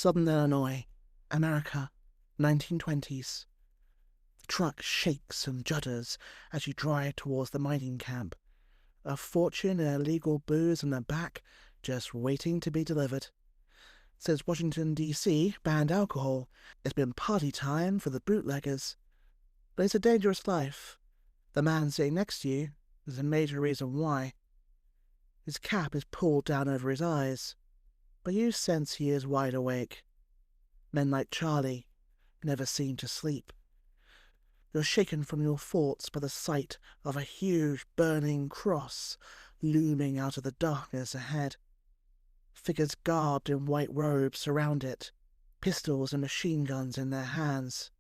Southern Illinois, America, 1920s. The truck shakes and judders as you drive towards the mining camp. A fortune in illegal booze in the back, just waiting to be delivered. Since Washington, D.C. banned alcohol, it's been party time for the bootleggers. But it's a dangerous life. The man sitting next to you is a major reason why. His cap is pulled down over his eyes, but you sense he is wide awake. Men like Charlie never seem to sleep. You're shaken from your thoughts by the sight of a huge burning cross looming out of the darkness ahead. Figures garbed in white robes surround it, pistols and machine guns in their hands.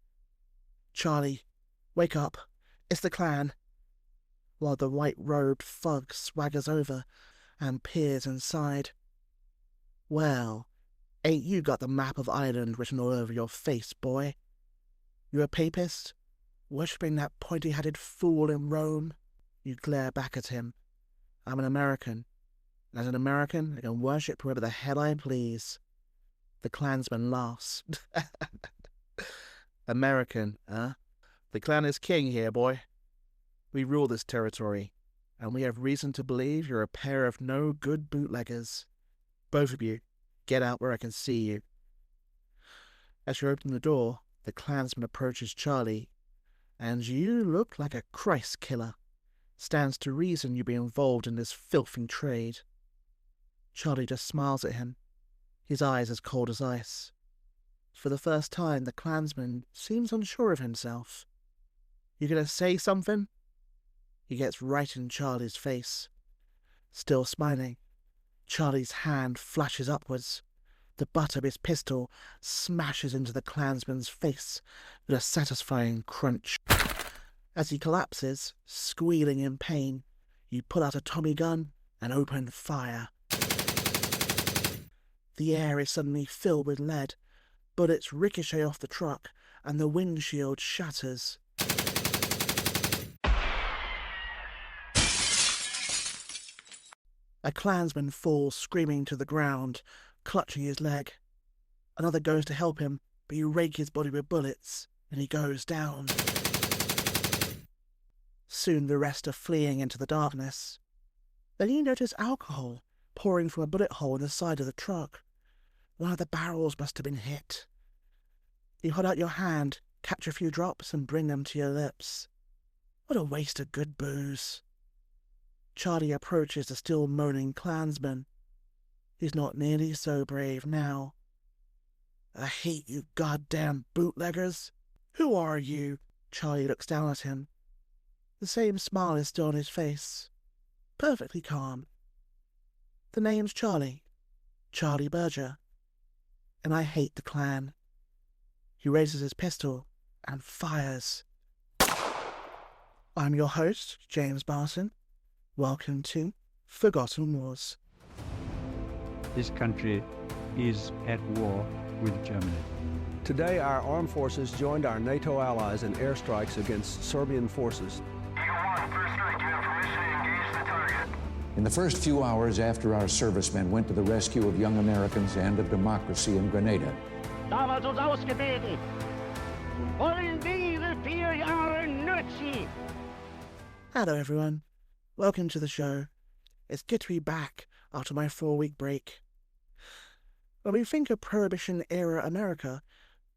Charlie, wake up. It's the Klan. While the white-robed thug swaggers over and peers inside. Well, ain't you got the map of Ireland written all over your face, boy? You a papist? Worshipping that pointy-hatted fool in Rome? You glare back at him. I'm an American. And as an American, I can worship whoever the hell I please. The Klansman laughs. American, huh? The Klan is king here, boy. We rule this territory, and we have reason to believe you're a pair of no good bootleggers. Both of you, get out where I can see you. As you open the door, the Klansman approaches Charlie, and you look like a Christ killer. Stands to reason you be involved in this filthy trade. Charlie just smiles at him, his eyes as cold as ice. For the first time, the Klansman seems unsure of himself. You gonna say something? He gets right in Charlie's face. Still smiling, Charlie's hand flashes upwards. The butt of his pistol smashes into the Klansman's face with a satisfying crunch. As he collapses, squealing in pain, you pull out a Tommy gun and open fire. The air is suddenly filled with lead. Bullets ricochet off the truck and the windshield shatters. A Klansman falls screaming to the ground, clutching his leg. Another goes to help him, but you rake his body with bullets, and he goes down. Soon the rest are fleeing into the darkness. Then you notice alcohol pouring from a bullet hole in the side of the truck. One of the barrels must have been hit. You hold out your hand, catch a few drops, and bring them to your lips. What a waste of good booze. Charlie approaches the still moaning Klansman. He's not nearly so brave now. I hate you goddamn bootleggers. Who are you? Charlie looks down at him. The same smile is still on his face. Perfectly calm. The name's Charlie. Charlie Berger. And I hate the Klan. He raises his pistol and fires. I'm your host, James Barton. Welcome to Forgotten Wars. This country is at war with Germany. Today, our armed forces joined our NATO allies in airstrikes against Serbian forces. Eagle 1, first strike, you have permission to engage the target. In the first few hours after our servicemen went to the rescue of young Americans and of democracy in Grenada, Damals uns ausgebeten. Wollen wir 4 Jahre Nazi? Hello everyone. Welcome to the show. It's good to be back after my 4-week break. When we think of Prohibition-era America,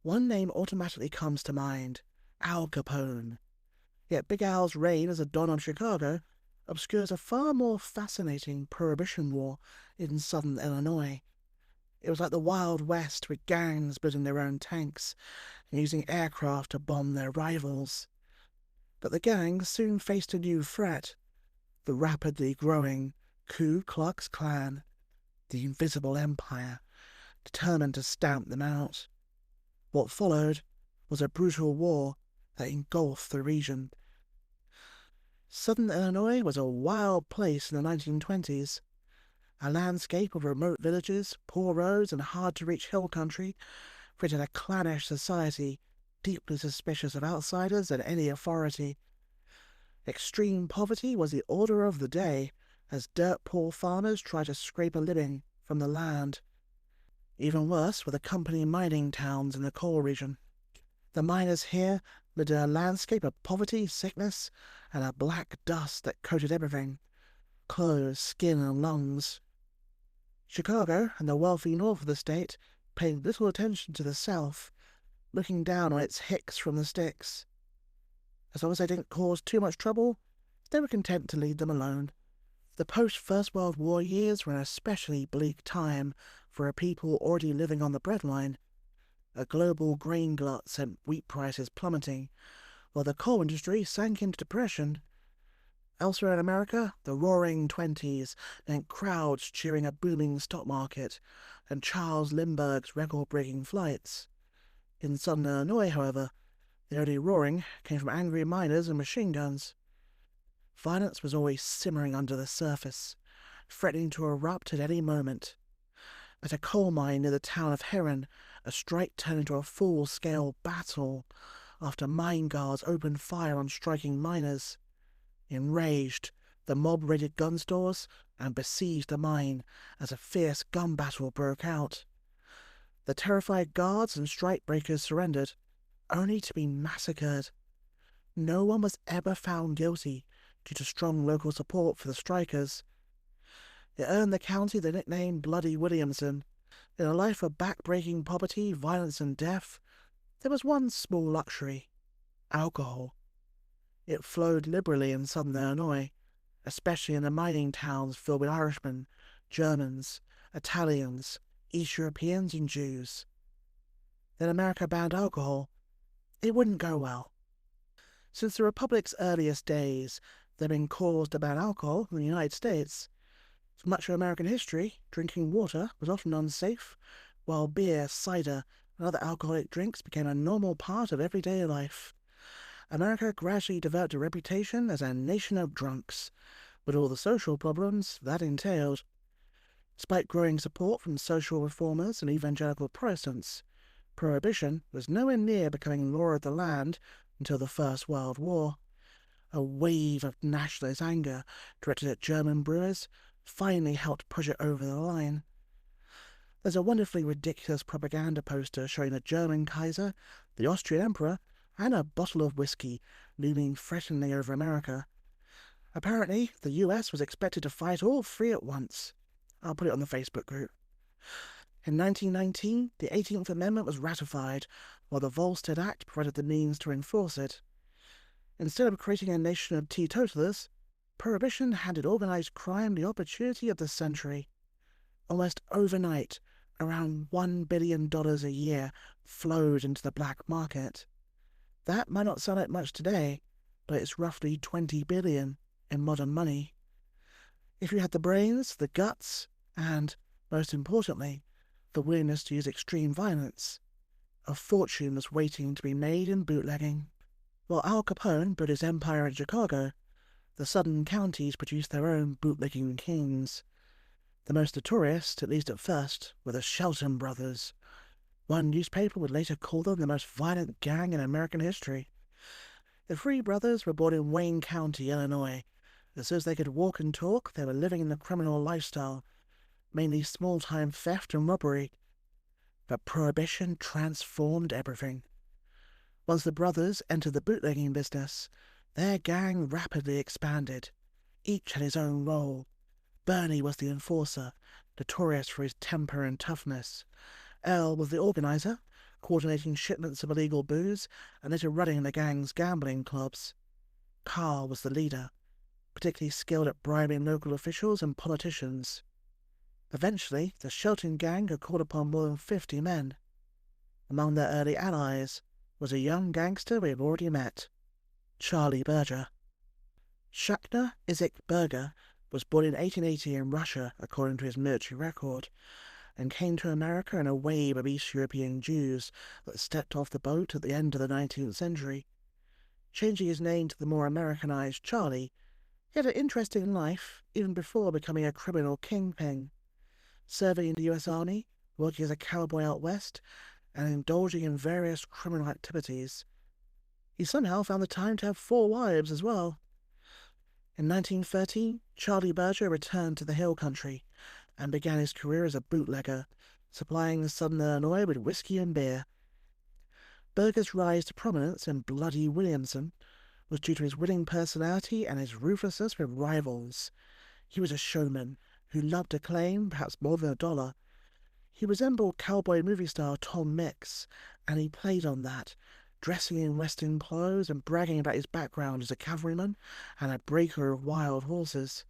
one name automatically comes to mind: Al Capone. Yet Big Al's reign as a Don of Chicago obscures a far more fascinating Prohibition war in southern Illinois. It was like the Wild West, with gangs building their own tanks and using aircraft to bomb their rivals. But the gangs soon faced a new threat: the rapidly growing Ku Klux Klan, the invisible empire, determined to stamp them out. What followed was a brutal war that engulfed the region. Southern Illinois was a wild place in the 1920s. A landscape of remote villages, poor roads, and hard-to-reach hill country created a clannish society deeply suspicious of outsiders and any authority. Extreme poverty was the order of the day as dirt-poor farmers tried to scrape a living from the land. Even worse were the company mining towns in the coal region. The miners here lived in a landscape of poverty, sickness, and a black dust that coated everything: clothes, skin, and lungs. Chicago and the wealthy north of the state paid little attention to the south, looking down on its hicks from the sticks. As long as they didn't cause too much trouble, they were content to leave them alone. The post-First World War years were an especially bleak time for a people already living on the breadline. A global grain glut sent wheat prices plummeting, while the coal industry sank into depression. Elsewhere in America, the roaring 20s meant crowds cheering a booming stock market and Charles Lindbergh's record-breaking flights. In southern Illinois, however, the only roaring came from angry miners and machine guns. Violence was always simmering under the surface, threatening to erupt at any moment. At a coal mine near the town of Heron, a strike turned into a full-scale battle after mine guards opened fire on striking miners. Enraged, the mob raided gun stores and besieged the mine as a fierce gun battle broke out. The terrified guards and strikebreakers surrendered, only to be massacred. No one was ever found guilty due to strong local support for the strikers. It earned the county the nickname Bloody Williamson. In a life of back-breaking poverty, violence, and death, there was one small luxury: alcohol. It flowed liberally in southern Illinois, especially in the mining towns filled with Irishmen, Germans, Italians, East Europeans, and Jews. Then America banned alcohol. It wouldn't go well. Since the Republic's earliest days, there had been calls to ban alcohol in the United States. For much of American history, drinking water was often unsafe, while beer, cider, and other alcoholic drinks became a normal part of everyday life. America gradually developed a reputation as a nation of drunks, with all the social problems that entailed. Despite growing support from social reformers and evangelical Protestants, Prohibition was nowhere near becoming law of the land until the First World War. A wave of nationalist anger directed at German brewers finally helped push it over the line. There's a wonderfully ridiculous propaganda poster showing the German Kaiser, the Austrian Emperor, and a bottle of whiskey looming threateningly over America. Apparently, the US was expected to fight all three at once. I'll put it on the Facebook group. In 1919, the 18th Amendment was ratified, while the Volstead Act provided the means to enforce it. Instead of creating a nation of teetotalers, Prohibition handed organized crime the opportunity of the century. Almost overnight, around $1 billion a year flowed into the black market. That might not sound like much today, but it's roughly $20 billion in modern money. If you had the brains, the guts, and, most importantly, the willingness to use extreme violence, a fortune was waiting to be made in bootlegging. While Al Capone built his empire in Chicago, the southern counties produced their own bootlegging kings. The most notorious, at least at first, were the Shelton brothers. One newspaper would later call them the most violent gang in American history. The three brothers were born in Wayne County, Illinois. As soon as they could walk and talk, they were living in the criminal lifestyle, mainly small-time theft and robbery. But Prohibition transformed everything. Once the brothers entered the bootlegging business, their gang rapidly expanded. Each had his own role. Bernie was the enforcer, notorious for his temper and toughness. Earl was the organizer, coordinating shipments of illegal booze and later running the gang's gambling clubs. Carl was the leader, particularly skilled at bribing local officials and politicians. Eventually, the Shelton gang had called upon more than 50 men. Among their early allies was a young gangster we have already met, Charlie Berger. Shachner Isaac Berger was born in 1880 in Russia, according to his military record, and came to America in a wave of East European Jews that stepped off the boat at the end of the 19th century. Changing his name to the more Americanized Charlie, he had an interesting life even before becoming a criminal kingpin. Serving in the US Army, working as a cowboy out west, and indulging in various criminal activities. He somehow found the time to have 4 wives as well. In 1913, Charlie Berger returned to the Hill Country and began his career as a bootlegger, supplying southern Illinois with whiskey and beer. Berger's rise to prominence in Bloody Williamson was due to his winning personality and his ruthlessness with rivals. He was a showman who loved acclaim, perhaps more than a dollar. He resembled cowboy movie star Tom Mix, and he played on that, dressing in western clothes and bragging about his background as a cavalryman and a breaker of wild horses.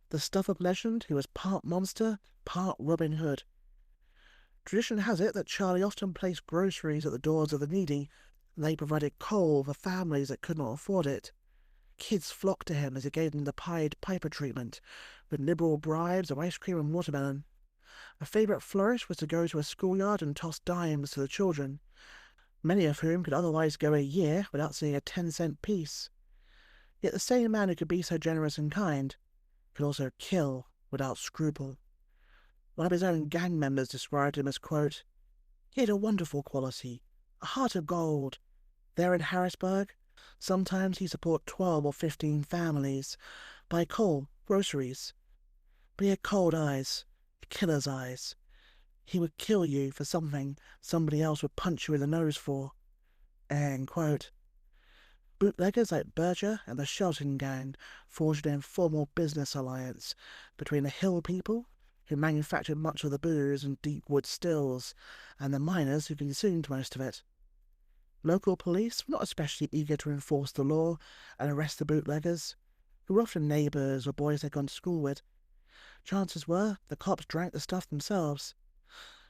The stuff of legend, he was part monster, part Robin Hood. Tradition has it that Charlie often placed groceries at the doors of the needy, and they provided coal for families that could not afford it. Kids flocked to him as he gave them the Pied Piper treatment, with liberal bribes of ice cream and watermelon. A favourite flourish was to go to a schoolyard and toss dimes to the children, many of whom could otherwise go a year without seeing a 10-cent piece. Yet the same man who could be so generous and kind could also kill without scruple. One of his own gang members described him as, quote, "He had a wonderful quality, a heart of gold. There in Harrisburg, sometimes he support 12 or 15 families, buy coal, groceries. But he had cold eyes, a killer's eyes. He would kill you for something somebody else would punch you in the nose for." End quote. Bootleggers like Berger and the Shelton Gang forged an informal business alliance between the hill people, who manufactured much of the booze and deep wood stills, and the miners who consumed most of it. Local police were not especially eager to enforce the law and arrest the bootleggers, who were often neighbours or boys they'd gone to school with. Chances were the cops drank the stuff themselves.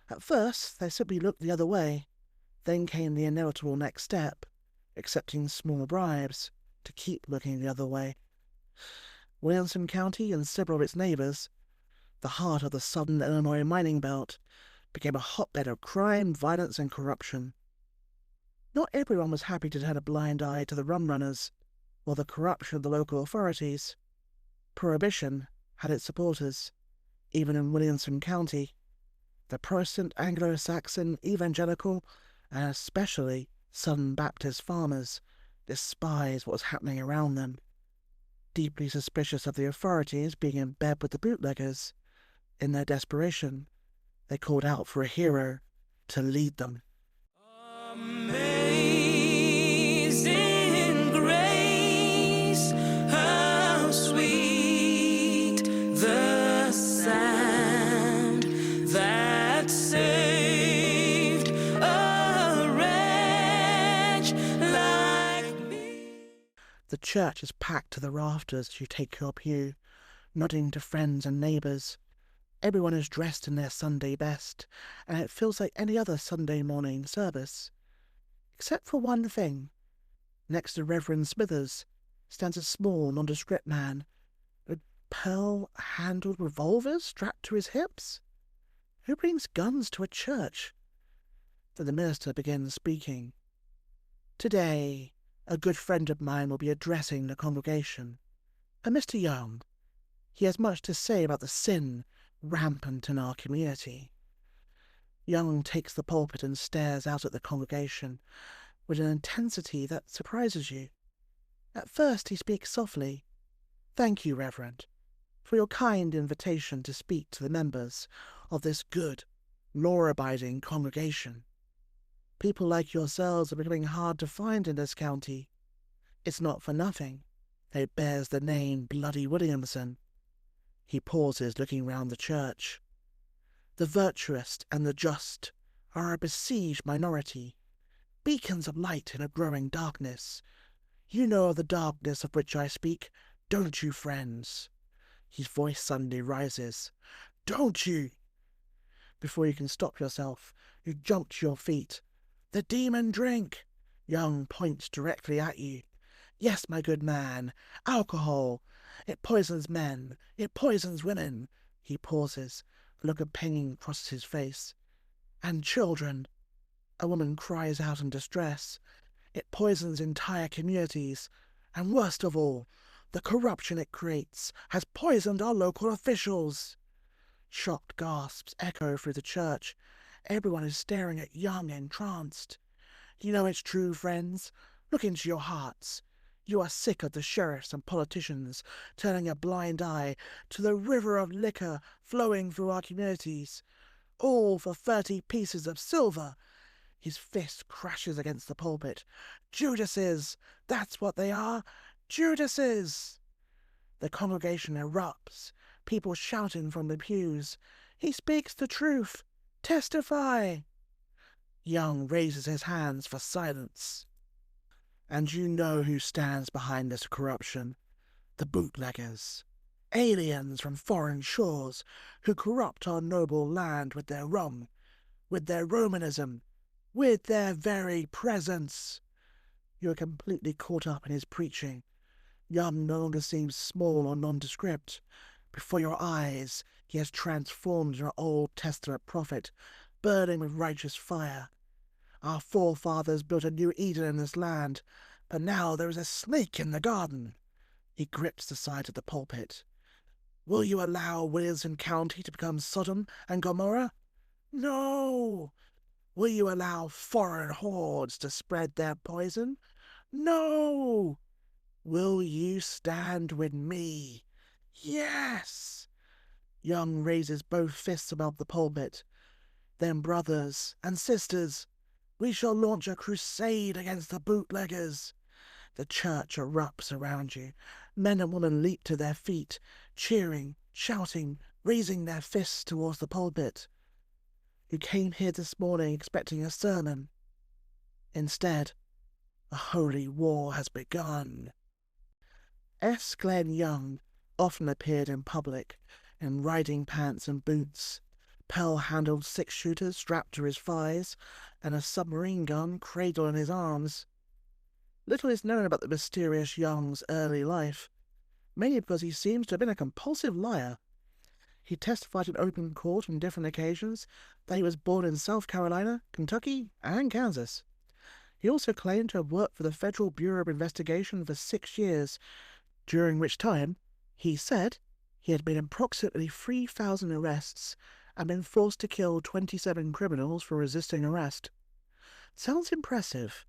At first, they simply looked the other way. Then came the inevitable next step, accepting small bribes to keep looking the other way. Williamson County and several of its neighbours, the heart of the southern Illinois mining belt, became a hotbed of crime, violence and corruption. Not everyone was happy to turn a blind eye to the rum-runners or the corruption of the local authorities. Prohibition had its supporters, even in Williamson County. The Protestant, Anglo-Saxon, evangelical, and especially Southern Baptist farmers despised what was happening around them. Deeply suspicious of the authorities being in bed with the bootleggers, in their desperation, they called out for a hero to lead them. Amazing grace, how sweet the sound that saved a wretch like me. The church is packed to the rafters as you take your pew, nodding to friends and neighbours. Everyone is dressed in their Sunday best, and it feels like any other Sunday morning service. Except for one thing. Next to Reverend Smithers stands a small, nondescript man with pearl-handled revolvers strapped to his hips. Who brings guns to a church? Then the minister begins speaking. Today, a good friend of mine will be addressing the congregation, a Mr. Young. He has much to say about the sin rampant in our community. Young takes the pulpit and stares out at the congregation with an intensity that surprises you. At first he speaks softly. "Thank you, Reverend, for your kind invitation to speak to the members of this good, law-abiding congregation. People like yourselves are becoming hard to find in this county. It's not for nothing it bears the name Bloody Williamson." He pauses, looking round the church. The virtuous and the just are a besieged minority, beacons of light in a growing darkness. You know of the darkness of which I speak, don't you, friends? His voice suddenly rises. Don't you? Before you can stop yourself, you jump to your feet. The demon drink! Young points directly at you. Yes, my good man, alcohol. It poisons men. It poisons women. He pauses. A look of pain crosses his face. And children. A woman cries out in distress. It poisons entire communities. And worst of all, the corruption it creates has poisoned our local officials. Shocked gasps echo through the church. Everyone is staring at Young, entranced. You know it's true, friends. Look into your hearts. You are sick of the sheriffs and politicians turning a blind eye to the river of liquor flowing through our communities. all for 30 pieces of silver. His fist crashes against the pulpit. Judases! That's what they are! Judases! The congregation erupts, people shouting from the pews. He speaks the truth! Testify! Young raises his hands for silence. And you know who stands behind this corruption. The bootleggers. Aliens from foreign shores who corrupt our noble land with their rum, with their Romanism, with their very presence. You are completely caught up in his preaching. Young no longer seems small or nondescript. Before your eyes, he has transformed into an Old Testament prophet, burning with righteous fire. Our forefathers built a new Eden in this land, but now there is a snake in the garden. He grips the side of the pulpit. Will you allow Williamson County to become Sodom and Gomorrah? No! Will you allow foreign hordes to spread their poison? No! Will you stand with me? Yes! Young raises both fists above the pulpit. Then, brothers and sisters, we shall launch a crusade against the bootleggers. The church erupts around you. Men and women leap to their feet, cheering, shouting, raising their fists towards the pulpit. You came here this morning expecting a sermon. Instead, a holy war has begun. S. Glenn Young often appeared in public in riding pants and boots, pearl-handled six-shooters strapped to his thighs, and a submarine gun cradled in his arms. Little is known about the mysterious Young's early life, mainly because he seems to have been a compulsive liar. He testified in open court on different occasions that he was born in South Carolina, Kentucky, and Kansas. He also claimed to have worked for the Federal Bureau of Investigation for 6 years, during which time, he said, he had made approximately 3,000 arrests and been forced to kill 27 criminals for resisting arrest. Sounds impressive,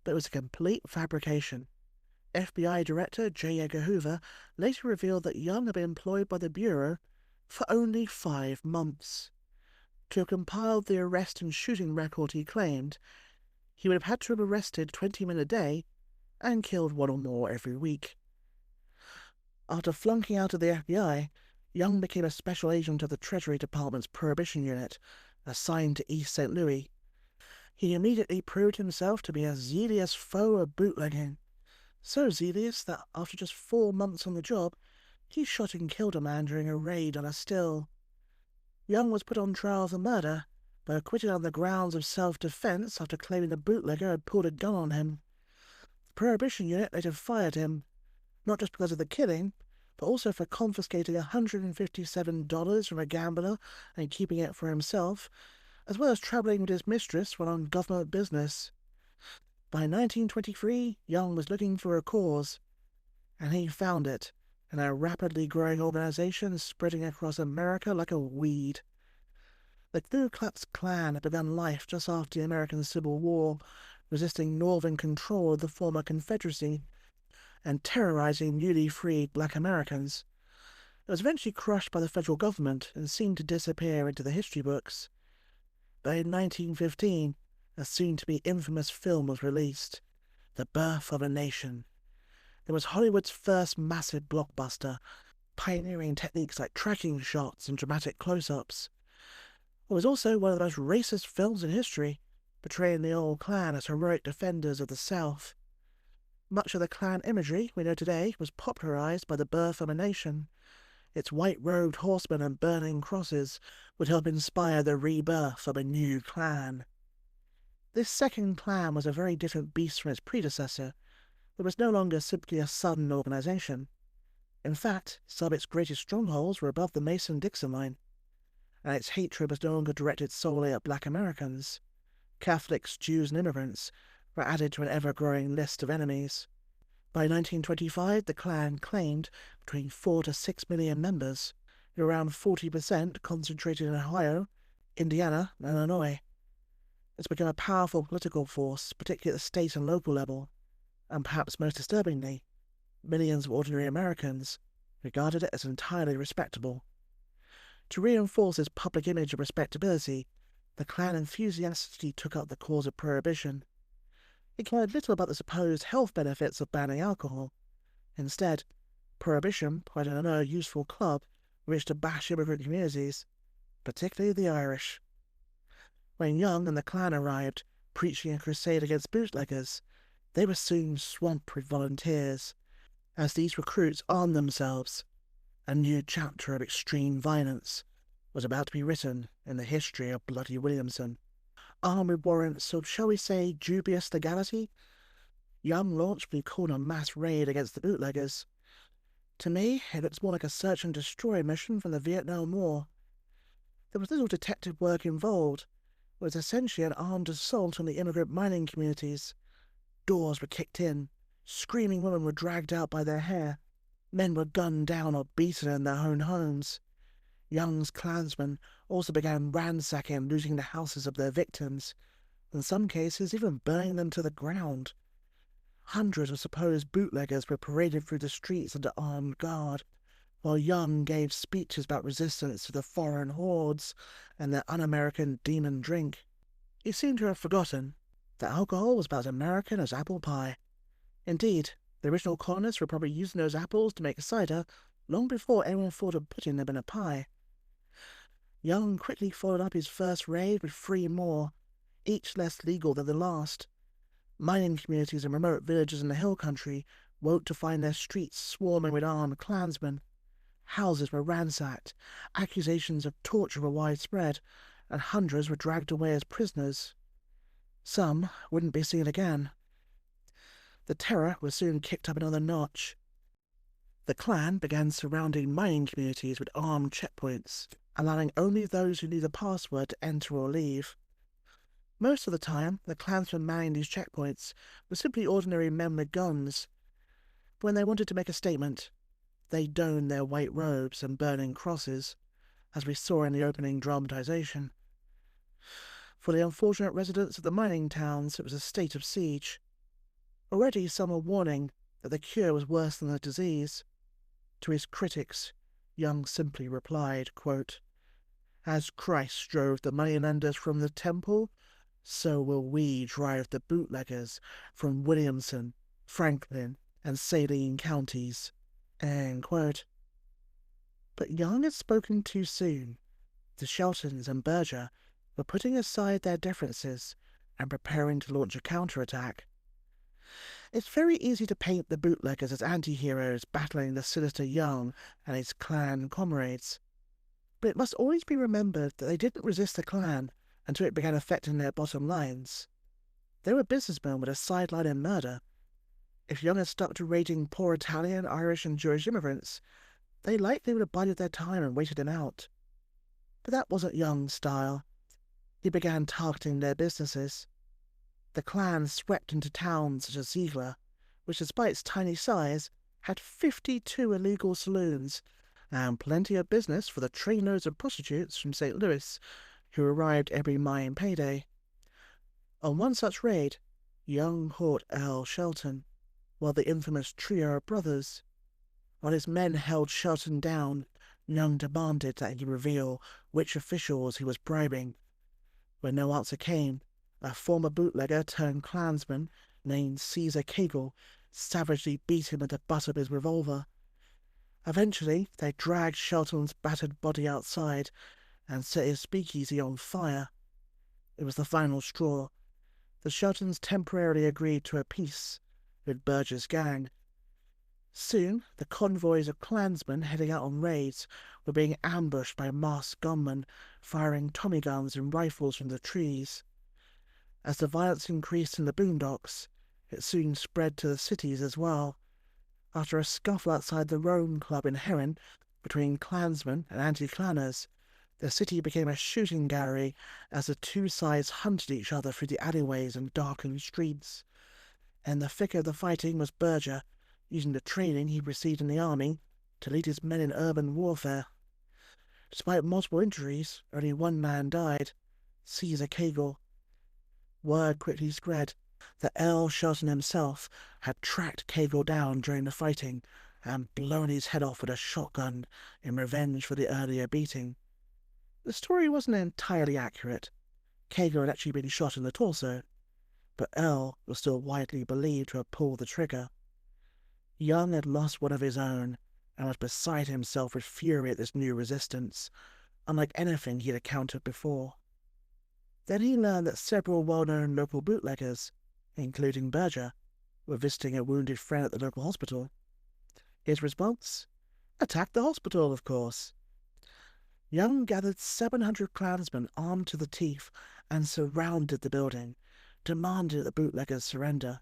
but it was a complete fabrication. FBI Director J. Edgar Hoover later revealed that Young had been employed by the Bureau for only 5 months. To have compiled the arrest and shooting record he claimed, he would have had to have arrested 20 men a day and killed 1 or more every week. After flunking out of the FBI, Young became a special agent of the Treasury Department's Prohibition Unit, assigned to East St. Louis. He immediately proved himself to be a zealous foe of bootlegging. So zealous that after just 4 months on the job, he shot and killed a man during a raid on a still. Young was put on trial for murder, but acquitted on the grounds of self-defense after claiming the bootlegger had pulled a gun on him. The Prohibition Unit later fired him, not just because of the killing, but also for confiscating $157 from a gambler and keeping it for himself, as well as travelling with his mistress while on government business. By 1923, Young was looking for a cause, and he found it in a rapidly growing organization spreading across America like a weed. The Ku Klux Klan had begun life just after the American Civil War, resisting Northern control of the former Confederacy and terrorizing newly freed black Americans. It was eventually crushed by the federal government and seemed to disappear into the history books. But in 1915, a soon-to-be infamous film was released, The Birth of a Nation. It was Hollywood's first massive blockbuster, pioneering techniques like tracking shots and dramatic close-ups. It was also one of the most racist films in history, portraying the old Klan as heroic defenders of the South. Much of the Klan imagery we know today was popularized by The Birth of a Nation. Its white-robed horsemen and burning crosses would help inspire the rebirth of a new Klan. This second Klan was a very different beast from its predecessor. It was no longer simply a Southern organization. In fact, some of its greatest strongholds were above the Mason-Dixon line, and its hatred was no longer directed solely at black Americans. Catholics, Jews, and immigrants were added to an ever-growing list of enemies. By 1925, the Klan claimed between 4 to 6 million members, around 40% concentrated in Ohio, Indiana, and Illinois. It's become a powerful political force, particularly at the state and local level, and perhaps most disturbingly, millions of ordinary Americans regarded it as entirely respectable. To reinforce its public image of respectability, the Klan enthusiastically took up the cause of Prohibition. It cared little about the supposed health benefits of banning alcohol. Instead, Prohibition provided another useful club in which to bash immigrant communities, particularly the Irish. When Young and the Klan arrived, preaching a crusade against bootleggers, they were soon swamped with volunteers. As these recruits armed themselves, a new chapter of extreme violence was about to be written in the history of Bloody Williamson. Armed with warrants of, shall we say, dubious legality, Young launched what he called a mass raid against the bootleggers. To me, it looks more like a search and destroy mission from the Vietnam War. There was little detective work involved. It was essentially an armed assault on the immigrant mining communities. Doors were kicked in, screaming women were dragged out by their hair, men were gunned down or beaten in their own homes. Young's Klansmen also began ransacking and looting the houses of their victims, in some cases even burning them to the ground. Hundreds of supposed bootleggers were paraded through the streets under armed guard, while Young gave speeches about resistance to the foreign hordes and their un-American demon drink. He seemed to have forgotten that alcohol was about as American as apple pie. Indeed, the original colonists were probably using those apples to make cider long before anyone thought of putting them in a pie. Young quickly followed up his first raid with 3 more, each less legal than the last. Mining communities and remote villages in the hill country woke to find their streets swarming with armed Klansmen. Houses were ransacked, accusations of torture were widespread, and hundreds were dragged away as prisoners. Some wouldn't be seen again. The terror was soon kicked up another notch. The Klan began surrounding mining communities with armed checkpoints, allowing only those who knew the password to enter or leave. Most of the time, the Klansmen manning these checkpoints were simply ordinary men with guns. But when they wanted to make a statement, they donned their white robes and burning crosses, as we saw in the opening dramatization. For the unfortunate residents of the mining towns, it was a state of siege. Already some were warning that the cure was worse than the disease. To his critics, Young simply replied, quote, "As Christ drove the moneylenders from the temple, so will we drive the bootleggers from Williamson, Franklin, and Saline counties." End quote. But Young had spoken too soon. The Sheltons and Berger were putting aside their differences and preparing to launch a counterattack. It's very easy to paint the bootleggers as anti-heroes battling the sinister Young and his Klan comrades. But it must always be remembered that they didn't resist the Klan until it began affecting their bottom lines. They were businessmen with a sideline in murder. If Young had stuck to raiding poor Italian, Irish, and Jewish immigrants, they likely would have bided their time and waited him out. But that wasn't Young's style. He began targeting their businesses. The Klan swept into towns such as Ziegler, which despite its tiny size, had 52 illegal saloons, and plenty of business for the trainloads of prostitutes from St. Louis, who arrived every mine payday. On one such raid, Young caught Earl Shelton, while the infamous trio of brothers. While his men held Shelton down, Young demanded that he reveal which officials he was bribing. When no answer came, a former bootlegger turned Klansman named Caesar Cagle savagely beat him with the butt of his revolver. Eventually, they dragged Shelton's battered body outside and set his speakeasy on fire. It was the final straw. The Sheltons temporarily agreed to a peace with Berger's gang. Soon, the convoys of Klansmen heading out on raids were being ambushed by masked gunmen firing Tommy guns and rifles from the trees. As the violence increased in the boondocks, it soon spread to the cities as well. After a scuffle outside the Rome Club in Heron between Klansmen and anti-Klanners, the city became a shooting gallery as the two sides hunted each other through the alleyways and darkened streets. And the thick of the fighting was Berger, using the training he received in the army to lead his men in urban warfare. Despite multiple injuries, only one man died, Caesar Cagle. Word quickly spread that Earl Shelton himself had tracked Cagle down during the fighting and blown his head off with a shotgun in revenge for the earlier beating. The story wasn't entirely accurate. Kager had actually been shot in the torso, but Earl was still widely believed to have pulled the trigger. Young had lost one of his own and was beside himself with fury at this new resistance, unlike anything he had encountered before. Then he learned that several well-known local bootleggers, including Berger, were visiting a wounded friend at the local hospital. His response? Attack the hospital, of course. Young gathered 700 Klansmen armed to the teeth and surrounded the building, demanding that the bootleggers surrender.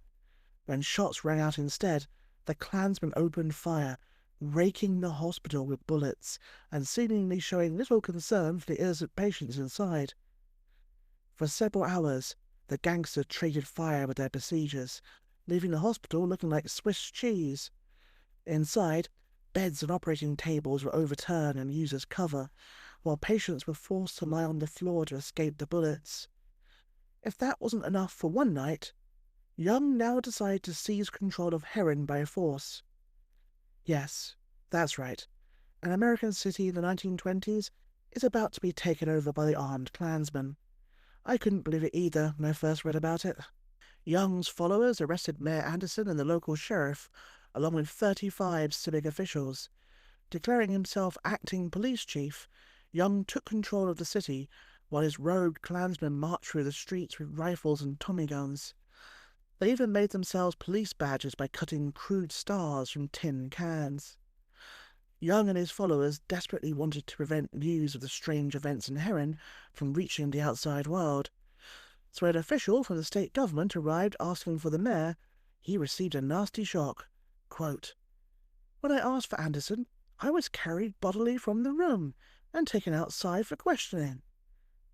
When shots rang out instead, the Klansmen opened fire, raking the hospital with bullets and seemingly showing little concern for the innocent patients inside. For several hours, the gangsters traded fire with their besiegers, leaving the hospital looking like Swiss cheese. Inside, beds and operating tables were overturned and used as cover, while patients were forced to lie on the floor to escape the bullets. If that wasn't enough for one night, Young now decided to seize control of Heron by force. Yes, that's right. An American city in the 1920s is about to be taken over by the armed Klansmen. I couldn't believe it either when I first read about it. Young's followers arrested Mayor Anderson and the local sheriff, along with 35 civic officials. Declaring himself acting police chief, Young took control of the city, while his rogue Klansmen marched through the streets with rifles and Tommy guns. They even made themselves police badges by cutting crude stars from tin cans. Young and his followers desperately wanted to prevent news of the strange events in Heron from reaching the outside world. So when an official from the state government arrived asking for the mayor, he received a nasty shock. Quote, "When I asked for Anderson, I was carried bodily from the room and taken outside for questioning.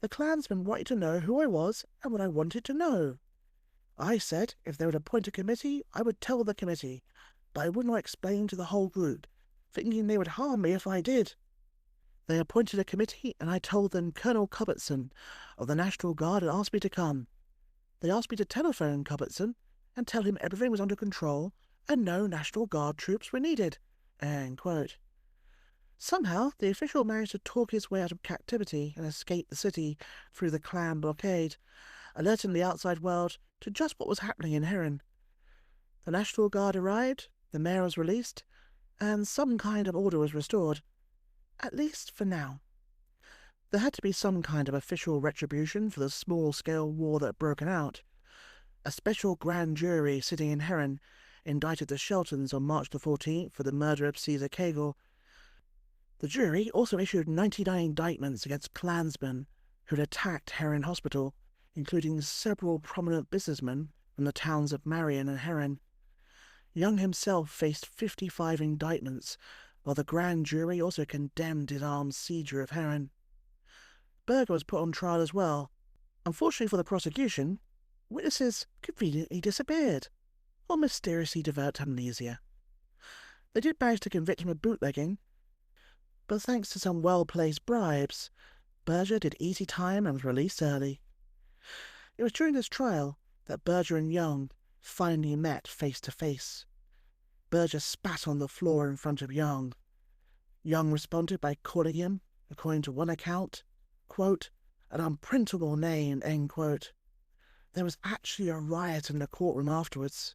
The Klansmen wanted to know who I was and what I wanted to know. I said if they would appoint a committee, I would tell the committee, but I would not explain to the whole group, thinking they would harm me if I did. They appointed a committee, and I told them Colonel Cuthbertson of the National Guard had asked me to come. They asked me to telephone Cuthbertson and tell him everything was under control and no National Guard troops were needed." End quote. Somehow, the official managed to talk his way out of captivity and escape the city through the Klan blockade, alerting the outside world to just what was happening in Heron. The National Guard arrived, the mayor was released, and some kind of order was restored. At least for now. There had to be some kind of official retribution for the small-scale war that had broken out. A special grand jury sitting in Heron indicted the Sheltons on March the 14th for the murder of Caesar Cagle. The jury also issued 99 indictments against Klansmen who had attacked Heron Hospital, including several prominent businessmen from the towns of Marion and Heron. Young himself faced 55 indictments, while the grand jury also condemned his armed sieger of Heron. Berger was put on trial as well. Unfortunately for the prosecution, witnesses conveniently disappeared, or mysteriously developed amnesia. They did manage to convict him of bootlegging, but thanks to some well-placed bribes, Berger did easy time and was released early. It was during this trial that Berger and Young finally met face to face. Berger spat on the floor in front of Young. Young responded by calling him, according to one account, quote, "an unprintable name," end quote. There was actually a riot in the courtroom afterwards.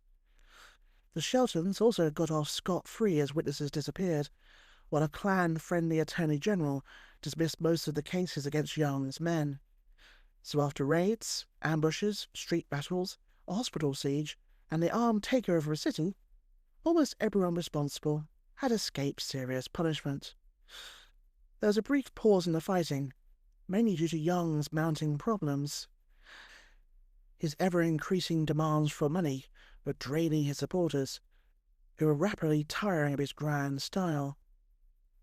The Sheltons also got off scot-free as witnesses disappeared, while a Klan-friendly attorney general dismissed most of the cases against Young's men. So after raids, ambushes, street battles, a hospital siege, and the armed takeover of a city, almost everyone responsible had escaped serious punishment. There was a brief pause in the fighting, mainly due to Young's mounting problems. His ever-increasing demands for money were draining his supporters, who were rapidly tiring of his grand style.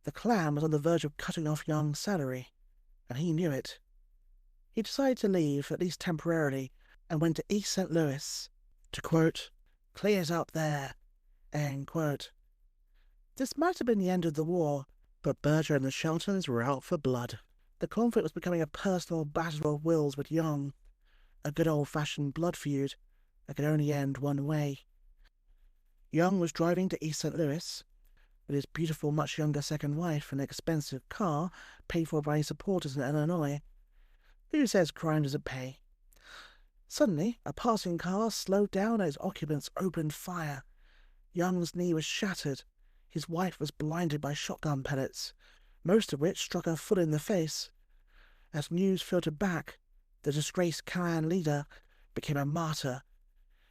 The Klan was on the verge of cutting off Young's salary, and he knew it. He decided to leave, at least temporarily, and went to East St. Louis to, quote, "clear it up there," end quote. This might have been the end of the war, but Berger and the Sheltons were out for blood. The conflict was becoming a personal battle of wills with Young, a good old-fashioned blood feud that could only end one way. Young was driving to East St. Louis with his beautiful, much younger second wife and an expensive car paid for by his supporters in Illinois. Who says crime doesn't pay? Suddenly, a passing car slowed down and its occupants opened fire. Young's knee was shattered. His wife was blinded by shotgun pellets, most of which struck her full in the face. As news filtered back, the disgraced Klan leader became a martyr.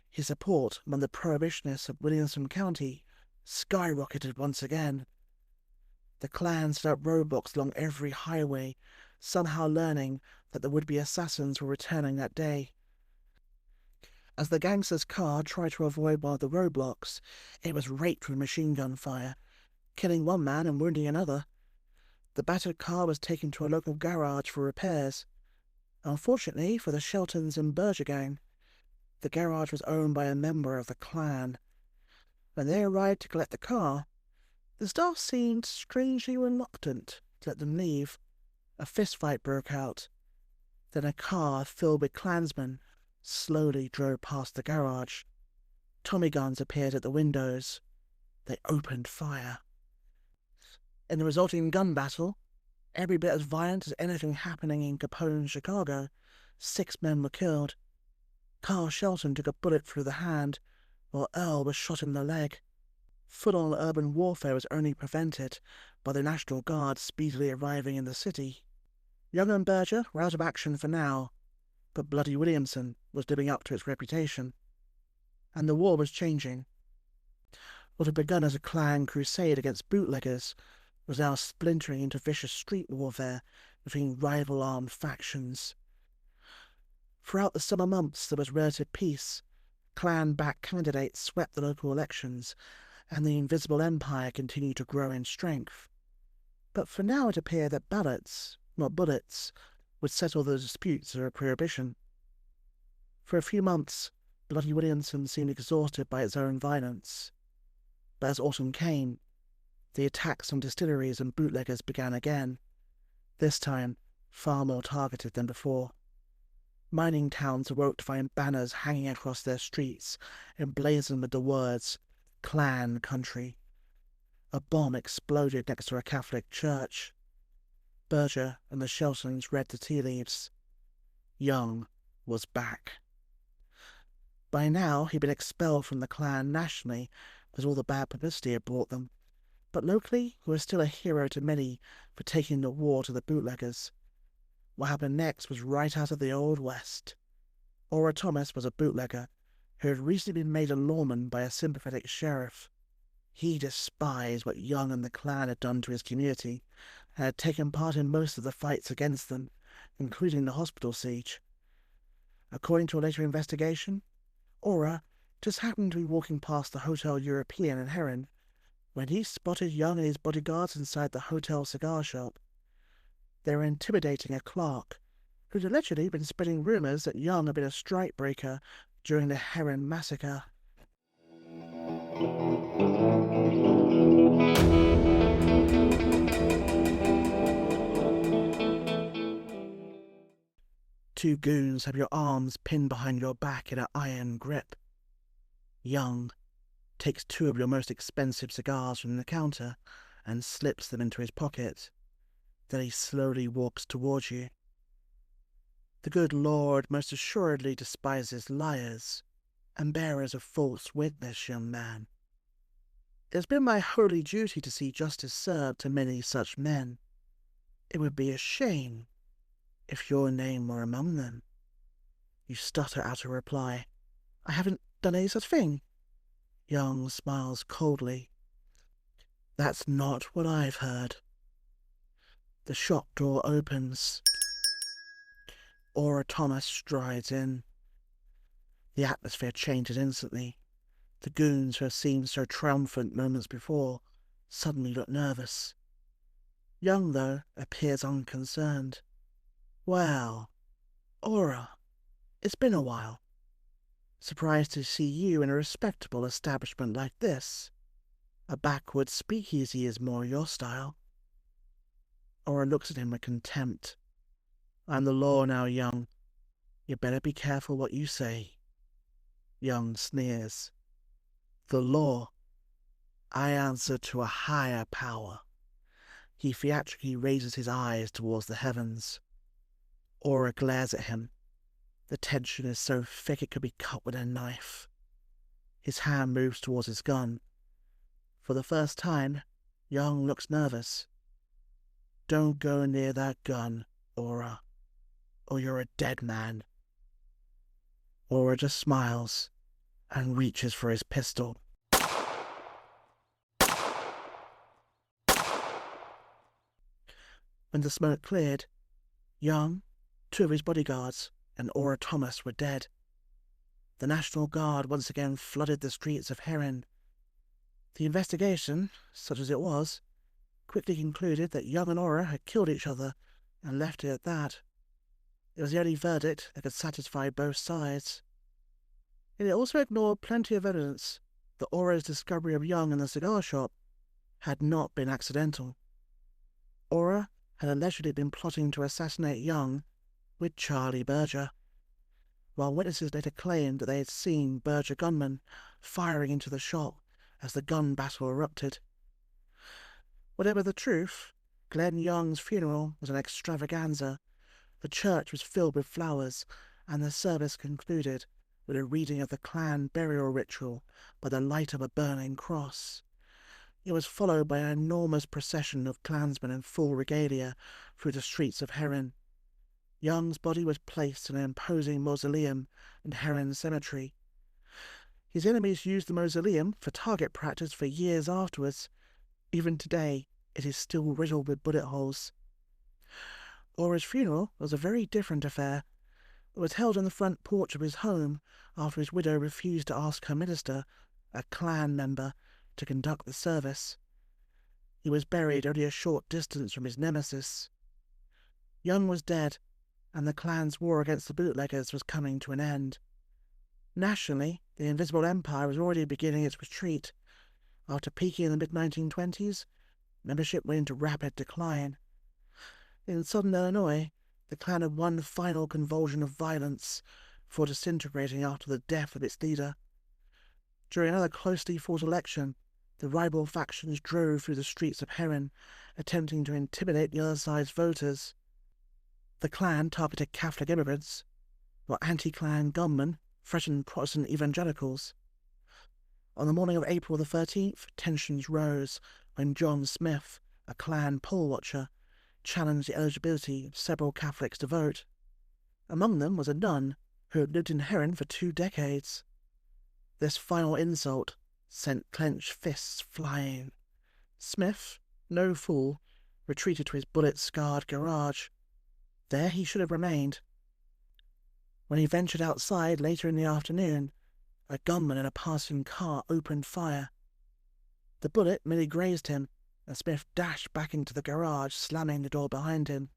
His support among the prohibitionists of Williamson County skyrocketed once again. The Klan set up roadblocks along every highway, somehow learning that the would-be assassins were returning that day. As the gangster's car tried to avoid one of the roadblocks, it was raked with machine gun fire, killing one man and wounding another. The battered car was taken to a local garage for repairs. Unfortunately for the Sheltons and Berger gang, the garage was owned by a member of the Klan. When they arrived to collect the car, the staff seemed strangely reluctant to let them leave. A fistfight broke out. Then a car filled with Klansmen slowly drove past the garage. Tommy guns appeared at the windows. They opened fire. In the resulting gun battle, every bit as violent as anything happening in Capone, Chicago, 6 men were killed. Carl Shelton took a bullet through the hand, while Earl was shot in the leg. Full-on urban warfare was only prevented by the National Guard speedily arriving in the city. Young and Berger were out of action for now, but Bloody Williamson was living up to its reputation. And the war was changing. What had begun as a Klan crusade against bootleggers was now splintering into vicious street warfare between rival armed factions. Throughout the summer months there was relative peace. Klan-backed candidates swept the local elections, and the invisible empire continued to grow in strength. But for now it appeared that ballots, not bullets, would settle the disputes over Prohibition. For a few months, Bloody Williamson seemed exhausted by its own violence. But as autumn came, the attacks on distilleries and bootleggers began again, this time far more targeted than before. Mining towns awoke to find banners hanging across their streets, emblazoned with the words, "Klan Country." A bomb exploded next to a Catholic church. Berger and the Sheltons read the tea leaves. Young was back. By now he'd been expelled from the Klan nationally, as all the bad publicity had brought them, but locally he was still a hero to many for taking the war to the bootleggers. What happened next was right out of the Old West. Ora Thomas was a bootlegger who had recently been made a lawman by a sympathetic sheriff. He despised what Young and the Klan had done to his community, and had taken part in most of the fights against them, including the hospital siege. According to a later investigation, Ora just happened to be walking past the Hotel European in Heron when he spotted Young and his bodyguards inside the hotel cigar shop. They were intimidating a clerk who'd allegedly been spreading rumors that Young had been a strikebreaker during the Heron massacre. Two goons have your arms pinned behind your back in an iron grip. Young takes 2 of your most expensive cigars from the counter and slips them into his pocket. Then he slowly walks towards you. The good Lord most assuredly despises liars and bearers of false witness, young man. It has been my holy duty to see justice served to many such men. It would be a shame if your name were among them. You stutter out a reply. I haven't done any such thing. Young smiles coldly. That's not what I've heard. The shop door opens. Ora Thomas strides in. The atmosphere changes instantly. The goons who have seemed so triumphant moments before suddenly look nervous. Young, though, appears unconcerned. Well, Ora, it's been a while. Surprised to see you in a respectable establishment like this. A backwoods speakeasy is more your style. Ora looks at him with contempt. I'm the law now, Young. You better be careful what you say. Young sneers. The law? I answer to a higher power. He theatrically raises his eyes towards the heavens. Aura glares at him. The tension is so thick it could be cut with a knife. His hand moves towards his gun. For the first time, Young looks nervous. Don't go near that gun, Aura, or you're a dead man. Aura just smiles and reaches for his pistol. When the smoke cleared, Young, 2 of his bodyguards, and Aura Thomas were dead. The National Guard once again flooded the streets of Heron. The investigation, such as it was, quickly concluded that Young and Aura had killed each other and left it at that. It was the only verdict that could satisfy both sides. It also ignored plenty of evidence that Aura's discovery of Young in the cigar shop had not been accidental. Aura had allegedly been plotting to assassinate Young with Charlie Berger, while witnesses later claimed that they had seen Berger gunmen firing into the shop as the gun battle erupted. Whatever the truth, Glenn Young's funeral was an extravaganza. The church was filled with flowers, and the service concluded with a reading of the Klan burial ritual by the light of a burning cross. It was followed by an enormous procession of Klansmen in full regalia through the streets of Heron. Young's body was placed in an imposing mausoleum in Heron Cemetery. His enemies used the mausoleum for target practice for years afterwards. Even today, it is still riddled with bullet holes. Aura's funeral was a very different affair. It was held on the front porch of his home after his widow refused to ask her minister, a Klan member, to conduct the service. He was buried only a short distance from his nemesis. Young was dead, and the Klan's war against the bootleggers was coming to an end. Nationally, the Invisible Empire was already beginning its retreat. After peaking in the mid-1920s, membership went into rapid decline. In southern Illinois, the Klan had one final convulsion of violence before disintegrating after the death of its leader. During another closely fought election, the rival factions drove through the streets of Heron, attempting to intimidate the other side's voters. The Klan targeted Catholic immigrants, while anti-Klan gunmen threatened Protestant evangelicals. On the morning of April the 13th, tensions rose when John Smith, a Klan poll watcher, challenged the eligibility of several Catholics to vote. Among them was a nun who had lived in Heron for 2 decades. This final insult sent clenched fists flying. Smith, no fool, retreated to his bullet-scarred garage. There he should have remained. When he ventured outside later in the afternoon, a gunman in a passing car opened fire. The bullet merely grazed him, and Smith dashed back into the garage, slamming the door behind him.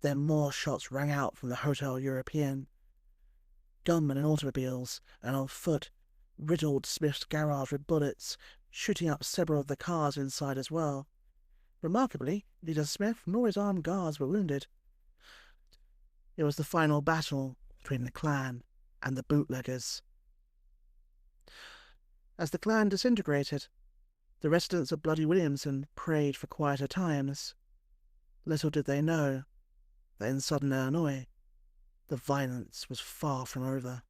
Then more shots rang out from the Hotel European. Gunmen in automobiles and on foot riddled Smith's garage with bullets, shooting up several of the cars inside as well. Remarkably, neither Smith nor his armed guards were wounded. It was the final battle between the Klan and the bootleggers. As the Klan disintegrated, the residents of Bloody Williamson prayed for quieter times. Little did they know that in southern Illinois, the violence was far from over.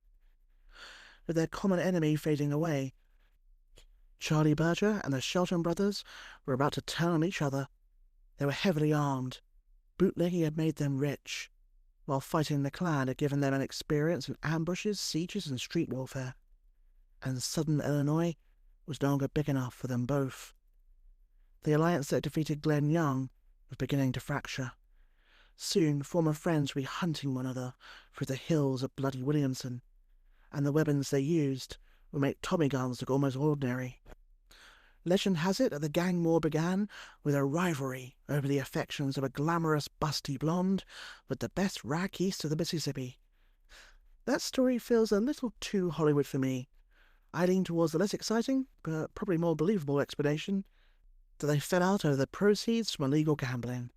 With their common enemy fading away, Charlie Berger and the Shelton brothers were about to turn on each other. They were heavily armed. Bootlegging had made them rich, while fighting the Klan had given them an experience in ambushes, sieges, and street warfare. And southern Illinois was no longer big enough for them both. The alliance that defeated Glenn Young was beginning to fracture. Soon, former friends would be hunting one another through the hills of Bloody Williamson, and the weapons they used would make Tommy guns look almost ordinary. Legend has it that the gang war began with a rivalry over the affections of a glamorous, busty blonde with the best rack east of the Mississippi. That story feels a little too Hollywood for me. I lean towards the less exciting, but probably more believable explanation, that they fell out over the proceeds from illegal gambling.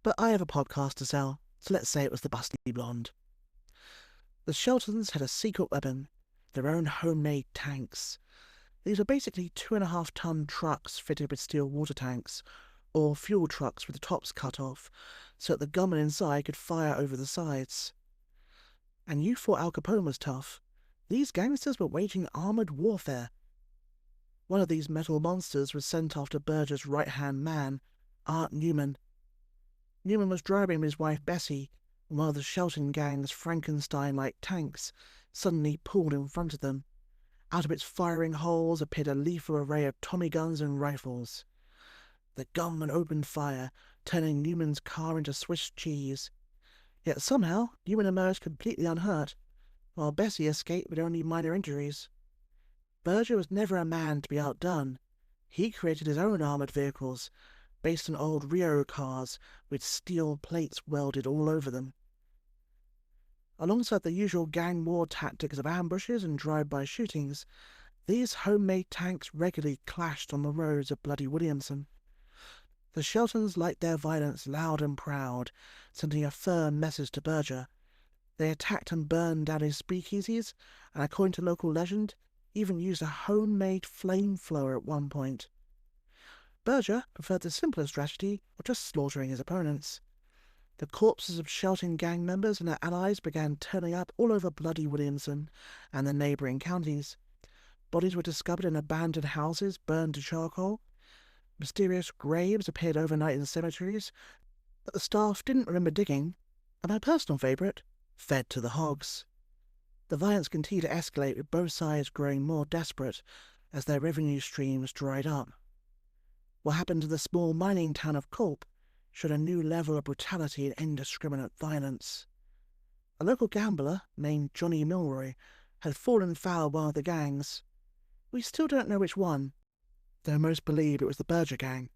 But I have a podcast to sell, so let's say it was the busty blonde. The Sheltons had a secret weapon, their own homemade tanks. These are basically 2.5-ton trucks fitted with steel water tanks, or fuel trucks with the tops cut off, so that the gunmen inside could fire over the sides. And you thought Al Capone was tough. These gangsters were waging armoured warfare. One of these metal monsters was sent after Berger's right-hand man, Art Newman. Newman was driving with his wife Bessie, when one of the Shelton gang's Frankenstein-like tanks suddenly pulled in front of them. Out of its firing holes appeared a lethal array of Tommy guns and rifles. The gunmen opened fire, turning Newman's car into Swiss cheese. Yet somehow, Newman emerged completely unhurt, while Bessie escaped with only minor injuries. Berger was never a man to be outdone. He created his own armoured vehicles, based on old Rio cars with steel plates welded all over them. Alongside the usual gang war tactics of ambushes and drive-by shootings, these homemade tanks regularly clashed on the roads of bloody Williamson. The Sheltons liked their violence loud and proud, sending a firm message to Berger. They attacked and burned down his speakeasies, and according to local legend, even used a homemade flamethrower at one point. Berger preferred the simpler strategy of just slaughtering his opponents. The corpses of Shelton gang members and their allies began turning up all over bloody Williamson and the neighbouring counties. Bodies were discovered in abandoned houses burned to charcoal. Mysterious graves appeared overnight in cemeteries that the staff didn't remember digging, and my personal favourite, fed to the hogs. The violence continued to escalate, with both sides growing more desperate as their revenue streams dried up. What happened to the small mining town of Culp showed a new level of brutality and indiscriminate violence. A local gambler named Johnny Milroy had fallen foul of one of the gangs. We still don't know which one, though most believe it was the Berger gang.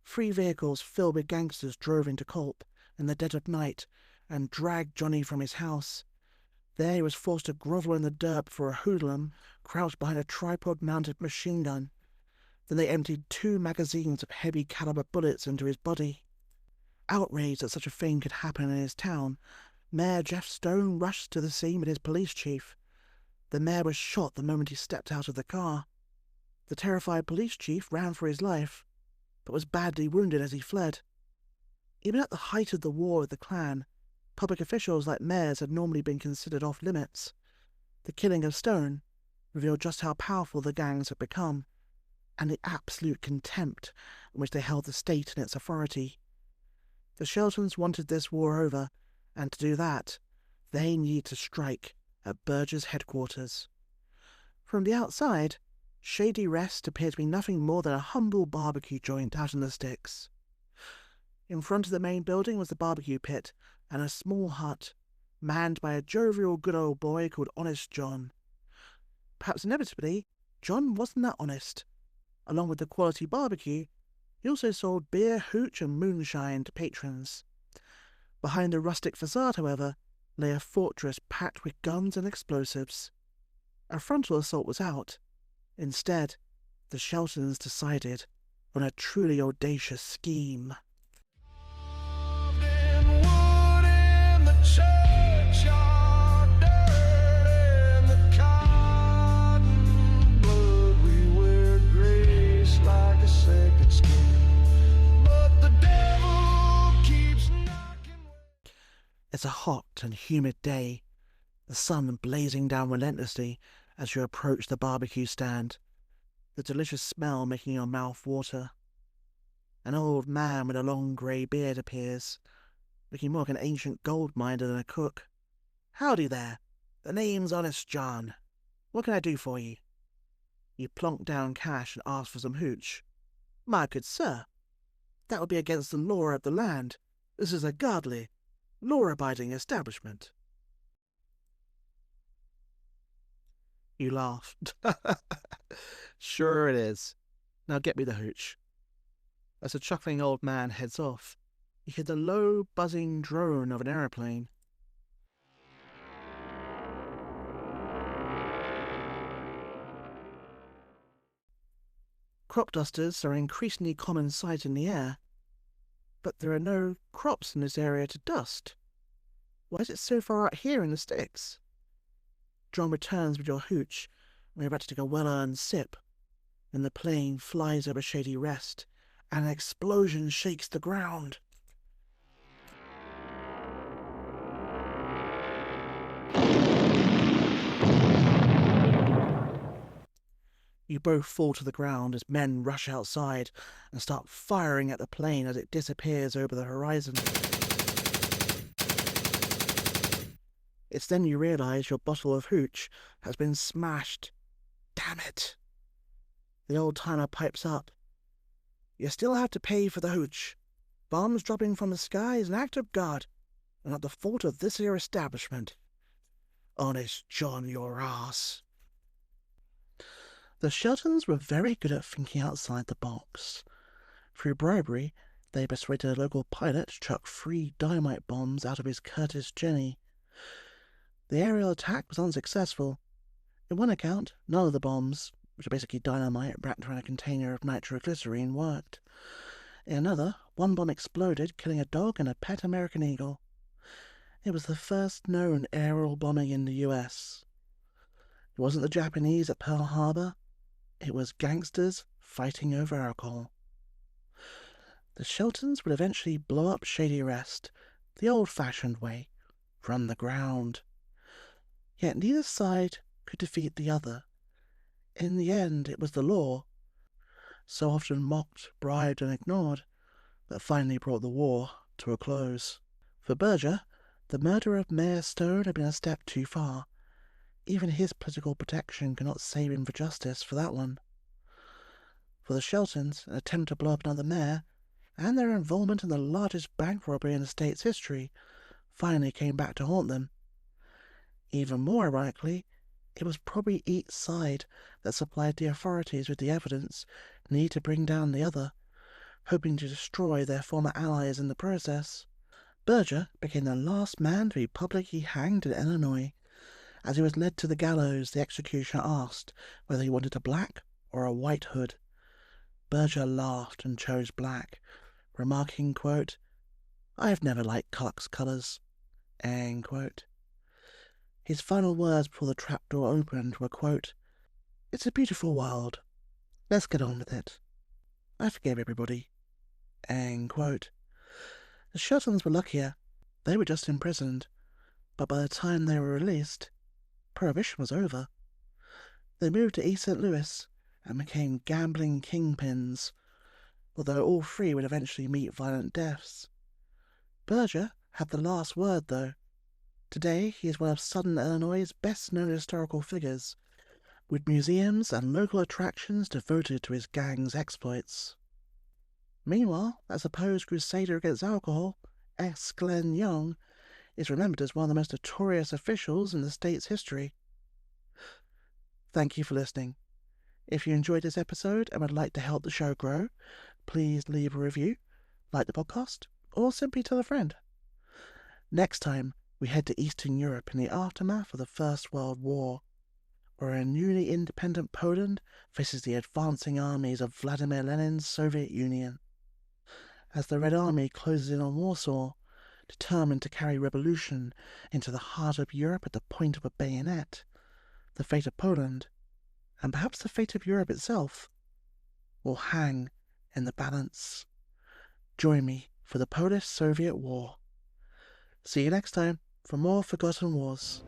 3 vehicles filled with gangsters drove into Culp in the dead of night and dragged Johnny from his house. There he was forced to grovel in the dirt for a hoodlum crouched behind a tripod-mounted machine gun. Then they emptied 2 magazines of heavy-caliber bullets into his body. Outraged that such a thing could happen in his town, Mayor Jeff Stone rushed to the scene with his police chief. The mayor was shot the moment he stepped out of the car. The terrified police chief ran for his life, but was badly wounded as he fled. Even at the height of the war with the Klan, public officials like mayors had normally been considered off-limits. The killing of Stone revealed just how powerful the gangs had become, and the absolute contempt in which they held the state and its authority. The Sheltons wanted this war over, and to do that, they needed to strike at Berger's headquarters. From the outside, Shady Rest appeared to be nothing more than a humble barbecue joint out in the sticks. In front of the main building was the barbecue pit and a small hut, manned by a jovial good old boy called Honest John. Perhaps inevitably, John wasn't that honest. Along with the quality barbecue, he also sold beer, hooch, and moonshine to patrons. Behind the rustic facade, however, lay a fortress packed with guns and explosives. A frontal assault was out. Instead, the Sheltons decided on a truly audacious scheme. It's a hot and humid day, the sun blazing down relentlessly as you approach the barbecue stand, the delicious smell making your mouth water. An old man with a long grey beard appears, looking more like an ancient gold miner than a cook. "Howdy there. The name's Honest John. What can I do for you?" You plonk down cash and ask for some hooch. "My good sir, that would be against the law of the land. This is a godly, law-abiding establishment." You laugh. "Sure it is. Now get me the hooch." As the chuckling old man heads off, you hear the low, buzzing drone of an aeroplane. Crop dusters are an increasingly common sight in the air, but there are no crops in this area to dust. Why is it so far out here in the sticks? John returns with your hooch, We're about to take a well-earned sip, and the plane flies over Shady Rest, and an explosion shakes the ground. You both fall to the ground as men rush outside and start firing at the plane as it disappears over the horizon. It's then you realise your bottle of hooch has been smashed. Damn it! The old-timer pipes up. You still have to pay for the hooch. Bombs dropping from the sky is an act of God, and not the fault of this here establishment. Honest John, your ass. The Sheltons were very good at thinking outside the box. Through bribery, they persuaded a local pilot to chuck 3 dynamite bombs out of his Curtiss Jenny. The aerial attack was unsuccessful. In one account, none of the bombs, which are basically dynamite wrapped around a container of nitroglycerine, worked. In another, 1 bomb exploded, killing a dog and a pet American eagle. It was the first known aerial bombing in the US. It wasn't the Japanese at Pearl Harbor. It was gangsters fighting over alcohol. The Sheltons would eventually blow up Shady Rest, the old-fashioned way, from the ground. Yet neither side could defeat the other. In the end, it was the law, so often mocked, bribed, and ignored, that finally brought the war to a close. For Berger, the murder of Mayor Stone had been a step too far. Even his political protection could not save him for justice for that one. For the Sheltons, an attempt to blow up another mayor, and their involvement in the largest bank robbery in the state's history, finally came back to haunt them. Even more ironically, it was probably each side that supplied the authorities with the evidence needed to bring down the other, hoping to destroy their former allies in the process. Berger became the last man to be publicly hanged in Illinois. As he was led to the gallows, the executioner asked whether he wanted a black or a white hood. Berger laughed and chose black, remarking, quote, "I've never liked Ku Klux colours," end quote. His final words before the trapdoor opened were, quote, "It's a beautiful world. Let's get on with it. I forgave everybody," end quote. The Sheltons were luckier. They were just imprisoned, but by the time they were released, Prohibition was over. They moved to East St. Louis and became gambling kingpins, although all 3 would eventually meet violent deaths. Berger had the last word, though. Today, he is one of Southern Illinois' best-known historical figures, with museums and local attractions devoted to his gang's exploits. Meanwhile, that supposed crusader against alcohol, S. Glenn Young, is remembered as one of the most notorious officials in the state's history. Thank you for listening. If you enjoyed this episode and would like to help the show grow, please leave a review, like the podcast, or simply tell a friend. Next time, we head to Eastern Europe in the aftermath of the First World War, where a newly independent Poland faces the advancing armies of Vladimir Lenin's Soviet Union. As the Red Army closes in on Warsaw, determined to carry revolution into the heart of Europe at the point of a bayonet, the fate of Poland, and perhaps the fate of Europe itself, will hang in the balance. Join me for the Polish-Soviet War. See you next time for more Forgotten Wars.